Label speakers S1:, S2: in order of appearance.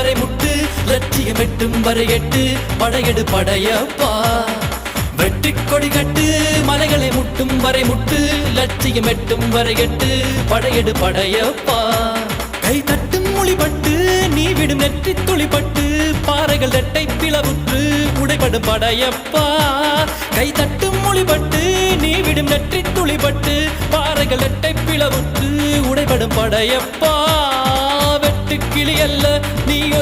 S1: வரை முட்டு லட்சியம் எட்டும் வரை எட்டு படையெடு படையப்பா வெற்றி கொடி கட்டு மலைகளை முட்டும் வரை முட்டு லட்சியம் எட்டும் வரை எட்டு படையெடு படையப்பா கை தட்டும் மொழிபட்டு நீ விடும் நெற்றி துளிப்பட்டு பாறைகள் இரட்டை பிளவுற்று உடைபடும் படையப்பா கை தட்டும் மொழிபட்டு நீ விடும் நெற்றி துளிப்பட்டு பாறைகள் இரட்டை பிளவுற்று உடைபடும் படையப்பா வெட்டு கிளி அல்ல